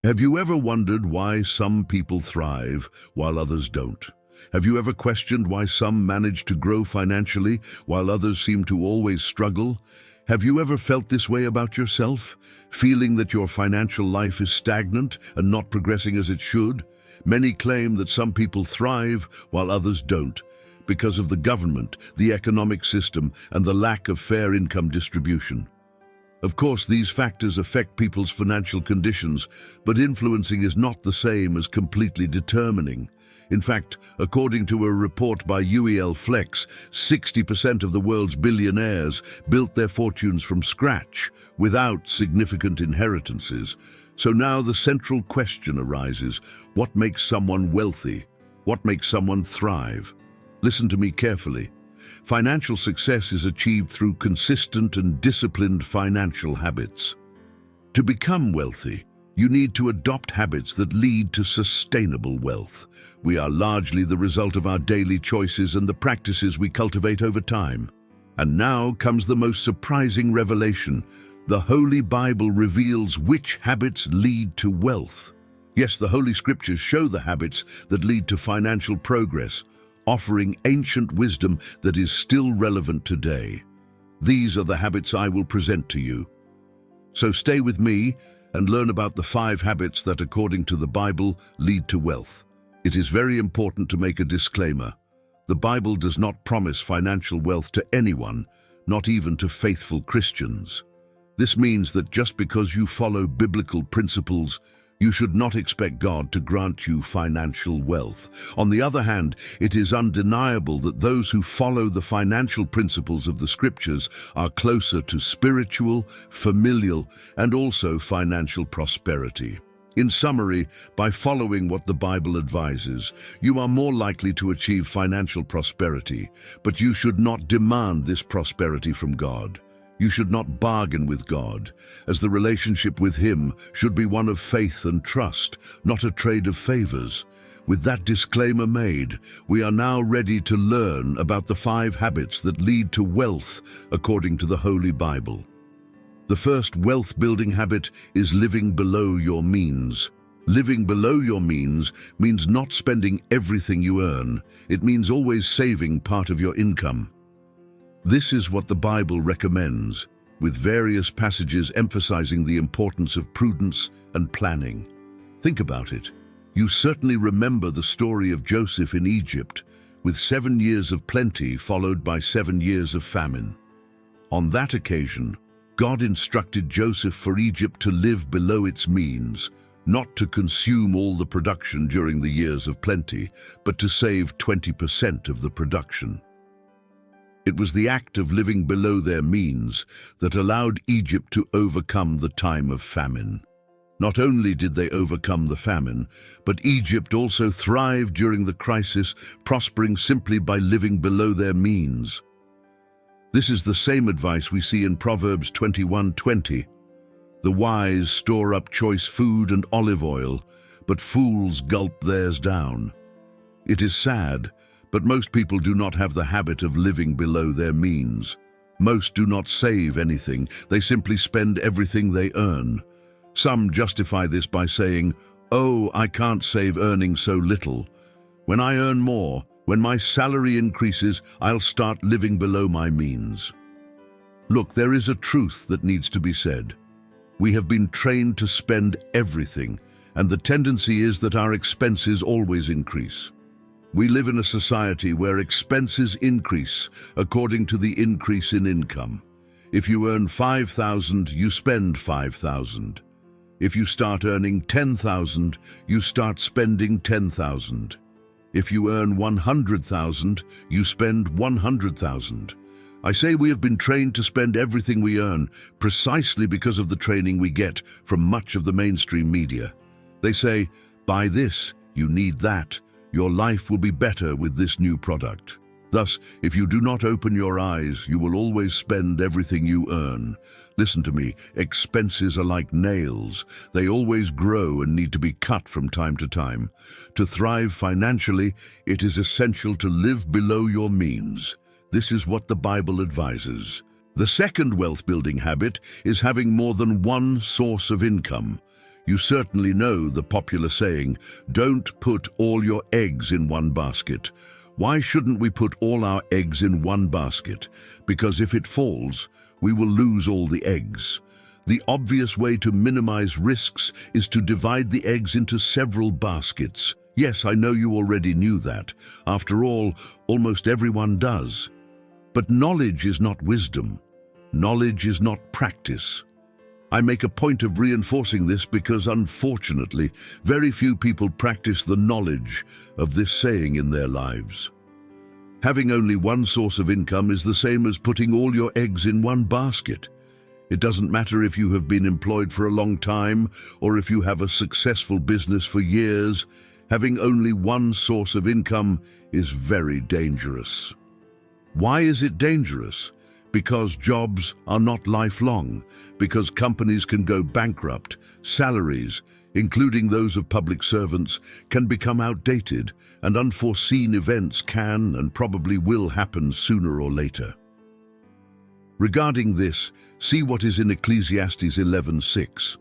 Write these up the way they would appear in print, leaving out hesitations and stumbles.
Have you ever wondered why some people thrive while others don't? Have you ever questioned why some manage to grow financially while others seem to always struggle? Have you ever felt this way about yourself, feeling that your financial life is stagnant and not progressing as it should? Many claim that some people thrive while others don't, because of the government, the economic system, and the lack of fair income distribution. Of course, these factors affect people's financial conditions, but influencing is not the same as completely determining. In fact, according to a report by UEL Flex, 60% of the world's billionaires built their fortunes from scratch, without significant inheritances. So now the central question arises: what makes someone wealthy? What makes someone thrive? Listen to me carefully. Financial success is achieved through consistent and disciplined financial habits. To become wealthy, you need to adopt habits that lead to sustainable wealth. We are largely the result of our daily choices and the practices we cultivate over time. And now comes the most surprising revelation. The Holy Bible reveals which habits lead to wealth. Yes, the Holy Scriptures show the habits that lead to financial progress, offering ancient wisdom that is still relevant today. These are the habits I will present to you. So stay with me and learn about the 5 habits that, according to the Bible, lead to wealth. It is very important to make a disclaimer. The Bible does not promise financial wealth to anyone, not even to faithful Christians. This means that just because you follow biblical principles, you should not expect God to grant you financial wealth. On the other hand, it is undeniable that those who follow the financial principles of the Scriptures are closer to spiritual, familial, and also financial prosperity. In summary, by following what the Bible advises, you are more likely to achieve financial prosperity, but you should not demand this prosperity from God. You should not bargain with God, as the relationship with Him should be one of faith and trust, not a trade of favors. With that disclaimer made, we are now ready to learn about the 5 habits that lead to wealth according to the Holy Bible. The first wealth-building habit is living below your means. Living below your means means not spending everything you earn. It means always saving part of your income. This is what the Bible recommends, with various passages emphasizing the importance of prudence and planning. Think about it. You certainly remember the story of Joseph in Egypt, with 7 years of plenty followed by 7 years of famine. On that occasion, God instructed Joseph for Egypt to live below its means, not to consume all the production during the years of plenty, but to save 20% of the production. It was the act of living below their means that allowed Egypt to overcome the time of famine. Not only did they overcome the famine, but Egypt also thrived during the crisis, prospering simply by living below their means. This is the same advice we see in Proverbs 21:20. The wise store up choice food and olive oil, but fools gulp theirs down. It is sad, but most people do not have the habit of living below their means. Most do not save anything. They simply spend everything they earn. Some justify this by saying, "Oh, I can't save earning so little. When I earn more, when my salary increases, I'll start living below my means." Look, there is a truth that needs to be said. We have been trained to spend everything, and the tendency is that our expenses always increase. We live in a society where expenses increase according to the increase in income. If you earn 5,000, you spend 5,000. If you start earning 10,000, you start spending 10,000. If you earn 100,000, you spend 100,000. I say we have been trained to spend everything we earn precisely because of the training we get from much of the mainstream media. They say, "Buy this, you need that. Your life will be better with this new product." Thus, if you do not open your eyes, you will always spend everything you earn. Listen to me, expenses are like nails. They always grow and need to be cut from time to time. To thrive financially, it is essential to live below your means. This is what the Bible advises. The second wealth-building habit is having more than one source of income. You certainly know the popular saying, "Don't put all your eggs in one basket." Why shouldn't we put all our eggs in one basket? Because if it falls, we will lose all the eggs. The obvious way to minimize risks is to divide the eggs into several baskets. Yes, I know you already knew that. After all, almost everyone does. But knowledge is not wisdom. Knowledge is not practice. I make a point of reinforcing this because, unfortunately, very few people practice the knowledge of this saying in their lives. Having only one source of income is the same as putting all your eggs in one basket. It doesn't matter if you have been employed for a long time or if you have a successful business for years. Having only one source of income is very dangerous. Why is it dangerous? Because jobs are not lifelong, because companies can go bankrupt, salaries, including those of public servants, can become outdated, and unforeseen events can and probably will happen sooner or later. Regarding this, see what is in Ecclesiastes 11:6.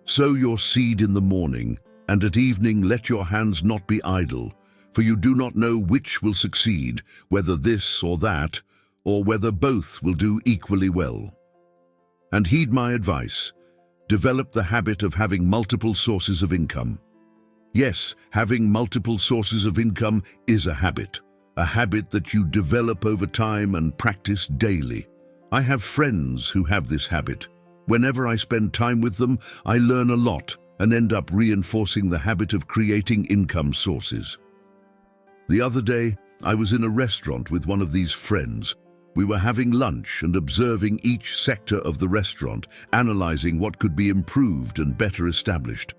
Sow your seed in the morning, and at evening let your hands not be idle, for you do not know which will succeed, whether this or that, or whether both will do equally well. And heed my advice. Develop the habit of having multiple sources of income. Yes, having multiple sources of income is a habit that you develop over time and practice daily. I have friends who have this habit. Whenever I spend time with them, I learn a lot and end up reinforcing the habit of creating income sources. The other day, I was in a restaurant with one of these friends. We were having lunch and observing each sector of the restaurant, analyzing what could be improved and better established.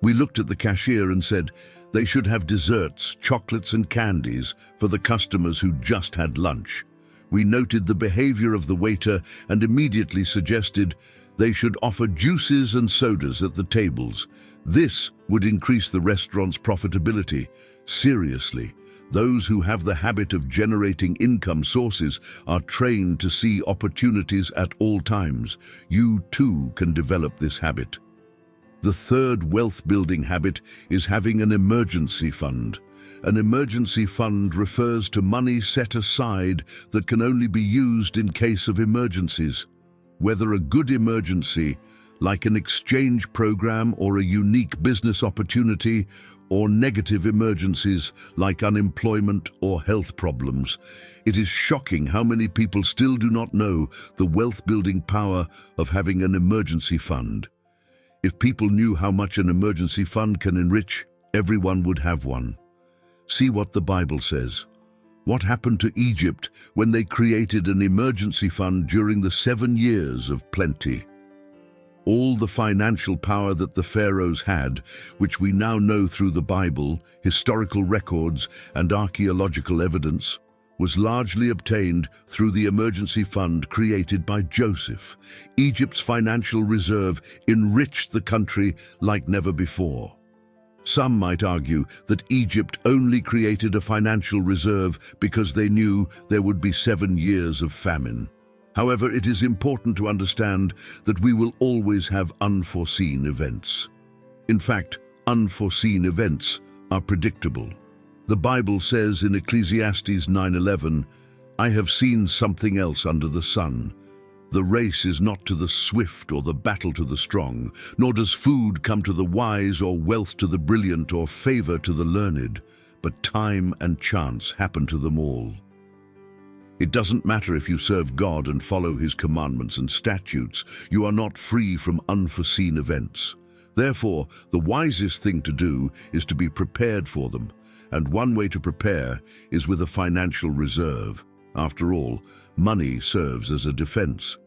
We looked at the cashier and said they should have desserts, chocolates and candies for the customers who just had lunch. We noted the behavior of the waiter and immediately suggested they should offer juices and sodas at the tables. This would increase the restaurant's profitability. Seriously. Those who have the habit of generating income sources are trained to see opportunities at all times. You too can develop this habit. The third wealth-building habit is having an emergency fund. An emergency fund refers to money set aside that can only be used in case of emergencies. Whether a good emergency, like an exchange program or a unique business opportunity, or negative emergencies like unemployment or health problems. It is shocking how many people still do not know the wealth-building power of having an emergency fund. If people knew how much an emergency fund can enrich, everyone would have one. See what the Bible says. What happened to Egypt when they created an emergency fund during the 7 years of plenty? All the financial power that the pharaohs had, which we now know through the Bible, historical records, and archaeological evidence, was largely obtained through the emergency fund created by Joseph. Egypt's financial reserve enriched the country like never before. Some might argue that Egypt only created a financial reserve because they knew there would be 7 years of famine. However, it is important to understand that we will always have unforeseen events. In fact, unforeseen events are predictable. The Bible says in Ecclesiastes 9:11, "I have seen something else under the sun. The race is not to the swift or the battle to the strong, nor does food come to the wise or wealth to the brilliant or favor to the learned, but time and chance happen to them all." It doesn't matter if you serve God and follow His commandments and statutes, you are not free from unforeseen events. Therefore, the wisest thing to do is to be prepared for them, and one way to prepare is with a financial reserve. After all, money serves as a defense.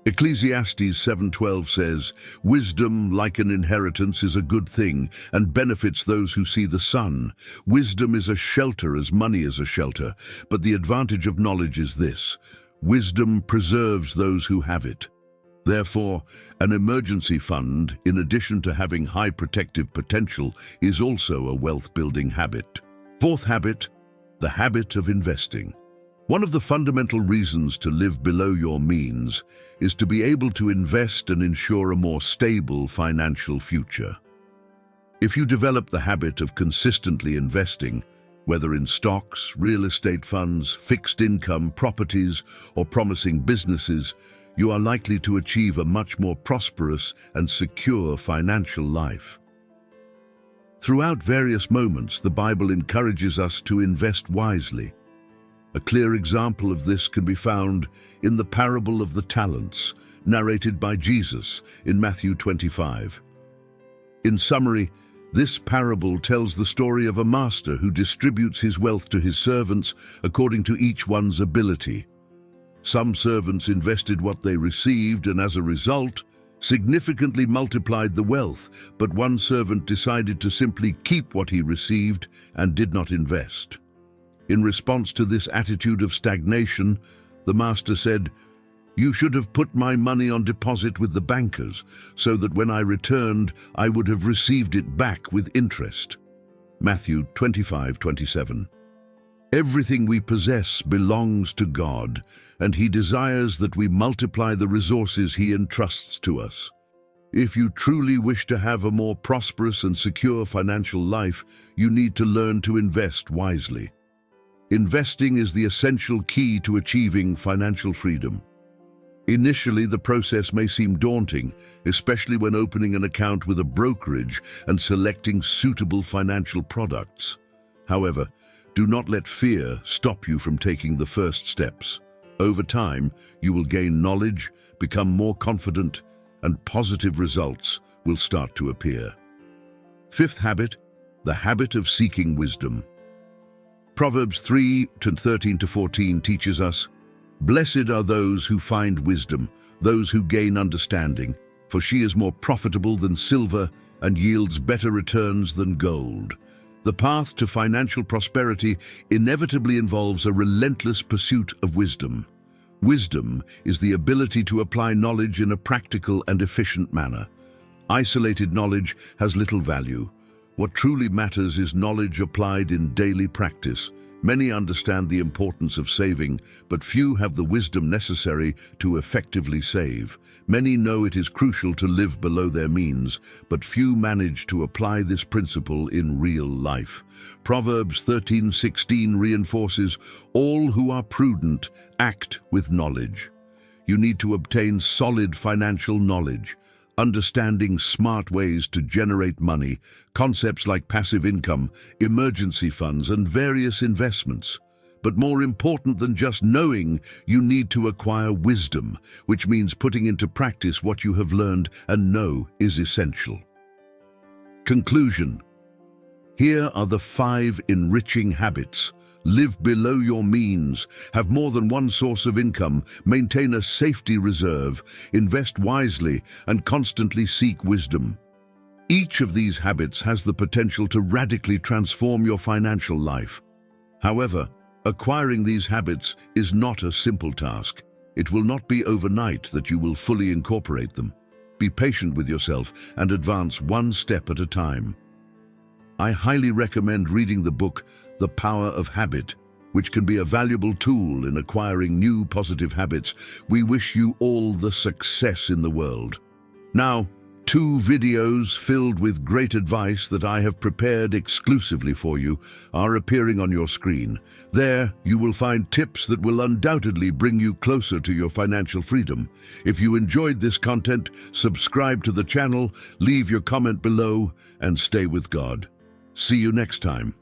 Ecclesiastes 7:12 says, "Wisdom, like an inheritance, is a good thing and benefits those who see the sun. Wisdom is a shelter as money is a shelter, but the advantage of knowledge is this: wisdom preserves those who have it." Therefore, an emergency fund, in addition to having high protective potential, is also a wealth-building habit. Fourth habit, the habit of investing. One of the fundamental reasons to live below your means is to be able to invest and ensure a more stable financial future. If you develop the habit of consistently investing, whether in stocks, real estate funds, fixed income, properties, or promising businesses, you are likely to achieve a much more prosperous and secure financial life. Throughout various moments, the Bible encourages us to invest wisely. A clear example of this can be found in the parable of the talents, narrated by Jesus in Matthew 25. In summary, this parable tells the story of a master who distributes his wealth to his servants according to each one's ability. Some servants invested what they received and, as a result, significantly multiplied the wealth, but one servant decided to simply keep what he received and did not invest. In response to this attitude of stagnation, the master said, "You should have put my money on deposit with the bankers, so that when I returned, I would have received it back with interest." Matthew 25:27. Everything we possess belongs to God, and He desires that we multiply the resources He entrusts to us. If you truly wish to have a more prosperous and secure financial life, you need to learn to invest wisely. Investing is the essential key to achieving financial freedom. Initially, the process may seem daunting, especially when opening an account with a brokerage and selecting suitable financial products. However, do not let fear stop you from taking the first steps. Over time, you will gain knowledge, become more confident, and positive results will start to appear. Fifth habit, the habit of seeking wisdom. Proverbs 3:13-14 teaches us, "Blessed are those who find wisdom, those who gain understanding, for she is more profitable than silver and yields better returns than gold." The path to financial prosperity inevitably involves a relentless pursuit of wisdom. Wisdom is the ability to apply knowledge in a practical and efficient manner. Isolated knowledge has little value. What truly matters is knowledge applied in daily practice. Many understand the importance of saving, but few have the wisdom necessary to effectively save. Many know it is crucial to live below their means, but few manage to apply this principle in real life. Proverbs 13:16 reinforces, "All who are prudent act with knowledge." You need to obtain solid financial knowledge. Understanding smart ways to generate money, concepts like passive income, emergency funds, and various investments. But more important than just knowing, you need to acquire wisdom, which means putting into practice what you have learned and know is essential. Conclusion. Here are the 5 enriching habits. Live below your means, have more than one source of income, maintain a safety reserve, invest wisely, and constantly seek wisdom. Each of these habits has the potential to radically transform your financial life. However, acquiring these habits is not a simple task. It will not be overnight that you will fully incorporate them. Be patient with yourself and advance one step at a time. I highly recommend reading the book The Power of Habit, which can be a valuable tool in acquiring new positive habits. We wish you all the success in the world. Now, 2 videos filled with great advice that I have prepared exclusively for you are appearing on your screen. There, you will find tips that will undoubtedly bring you closer to your financial freedom. If you enjoyed this content, subscribe to the channel, leave your comment below, and stay with God. See you next time.